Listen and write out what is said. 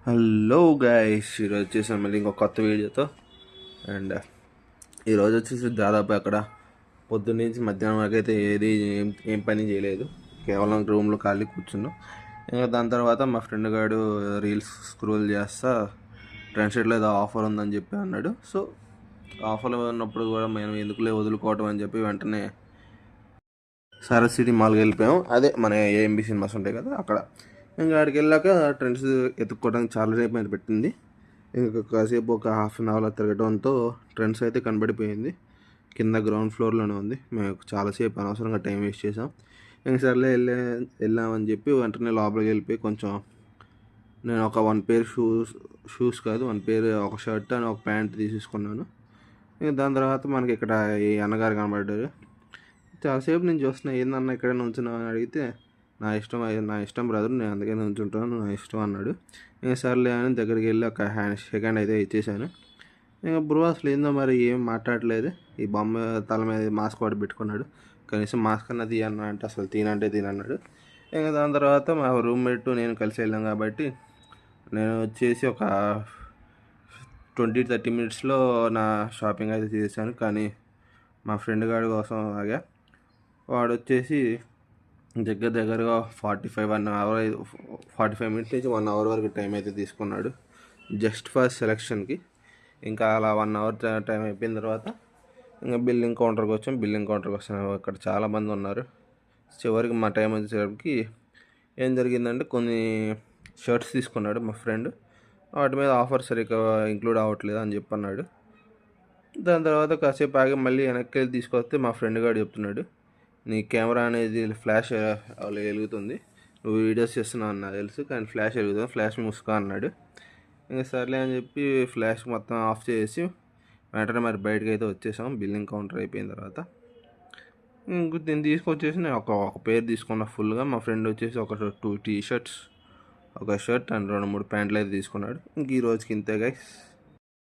Hello guys, ఈరోజు వచ్చేసాను మళ్ళీ ఇంకో కొత్త వీడియోతో. అండ్ ఈరోజు వచ్చేసి దాదాపు అక్కడ పొద్దున్నుంచి మధ్యాహ్నం వరకు అయితే ఏం పని చేయలేదు. కేవలం రూమ్లో ఖాళీ కూర్చున్నాం. ఇంకా దాని తర్వాత మా ఫ్రెండ్ గారు రీల్స్ స్క్రోల్ చేస్తా ట్రెండ్షీట్లో ఏదో ఆఫర్ ఉందని చెప్పి అన్నాడు. సో ఆఫర్లో ఉన్నప్పుడు కూడా మేము ఎందుకులే వదులుకోవటం అని చెప్పి వెంటనే సరస్ సిటీ మాల్కి వెళ్ళిపోయాం. అదే మన ఏఎంబి సినిమాస్ ఉంటాయి కదా, అక్కడ. ఇంకా అక్కడికి వెళ్ళాక ట్రెండ్స్ ఎత్తుక్కోవడానికి చాలా సేపు అయితే పెట్టింది. ఇంకా కాసేపు ఒక హాఫ్ అన్ అవర్ తిరగడంతో ట్రెండ్స్ అయితే కనబడిపోయింది. కింద గ్రౌండ్ ఫ్లోర్లోనే ఉంది. మేము చాలాసేపు అనవసరంగా టైం వేస్ట్ చేసాం. ఇంక సర్లే వెళ్ళామని చెప్పి వెంటనే లోపలికి వెళ్ళిపోయి కొంచెం నేను ఒక 1 పేర్ షూస్ కాదు 1 పేర్, ఒక షర్ట్ అని ఒక ప్యాంట్ తీసేసుకున్నాను. ఇంకా దాని తర్వాత మనకి ఇక్కడ ఈ అన్నగారు కనబడ్డారు. చాలాసేపు నేను చూస్తున్నా, ఏందన్నా ఇక్కడ నుంచున్నావు అని అడిగితే నా ఇష్టం బ్రదర్, నేను అందుకే నుంచుంటాను, నా ఇష్టం అన్నాడు. ఇంకా సర్లే అని దగ్గరికి వెళ్ళి ఒక షేక్ హ్యాండ్ అయితే ఇచ్చేసాను. ఇంకా బ్రో అసలు ఏందో మరి ఏం మాట్లాడలేదు. ఈ బొమ్మ తల మీద మాస్క్ వాడి పెట్టుకున్నాడు. కనీసం మాస్క్ అన్న తీయన్నా అంటే అసలు తీనంటే తీనన్నాడు. ఇంకా దాని తర్వాత మా రూమ్మేట్ నేను కలిసి వెళ్ళాం కాబట్టి నేను వచ్చేసి ఒక 20-30 మినిట్స్లో నా షాపింగ్ అయితే చేశాను. కానీ మా ఫ్రెండ్ గారి కోసం ఆగా. వాడు వచ్చేసి దగ్గరగా 45 మినిట్స్ నుంచి 1 అవర్ వరకు టైం అయితే తీసుకున్నాడు జస్ట్ ఫర్ సెలక్షన్కి. ఇంకా అలా 1 అవర్ టైం అయిపోయిన తర్వాత ఇంకా బిల్లింగ్ కౌంటర్కి వచ్చాం. అక్కడ చాలామంది ఉన్నారు. చివరికి మా టైం వచ్చేసరికి ఏం జరిగిందంటే కొన్ని షర్ట్స్ తీసుకున్నాడు మా ఫ్రెండ్. వాటి మీద ఆఫర్ సరిగ్గా ఇంక్లూడ్ అవ్వట్లేదు అని చెప్పి అన్నాడు. దాని తర్వాత కాసేపు ఆగి మళ్ళీ వెనక్కి వెళ్ళి తీసుకొస్తే మా ఫ్రెండ్ గారు చెప్తున్నాడు, నీ కెమెరా అనేది ఫ్లాష్ వెలుగుతుంది, నువ్వు వీడియోస్ చేస్తున్నావు అన్న తెలుసు, కానీ ఫ్లాష్ వెలుగుతుంది, ఫ్లాష్ మూసుకో అన్నాడు. ఇంకా సర్లే అని చెప్పి ఫ్లాష్ మొత్తం ఆఫ్ చేసి వెంటనే మరి బయటకు అయితే వచ్చేసాం. బిల్లింగ్ కౌంటర్ అయిపోయిన తర్వాత నేను తీసుకొచ్చేసి నేను ఒక పేర్ తీసుకున్నా ఫుల్గా. మా ఫ్రెండ్ వచ్చేసి ఒక 2 టీ షర్ట్స్, ఒక షర్ట్ అండ్ 2-3 ప్యాంట్లు అయితే తీసుకున్నాడు. ఇంక ఈ రోజుకి ఇంతే గైస్.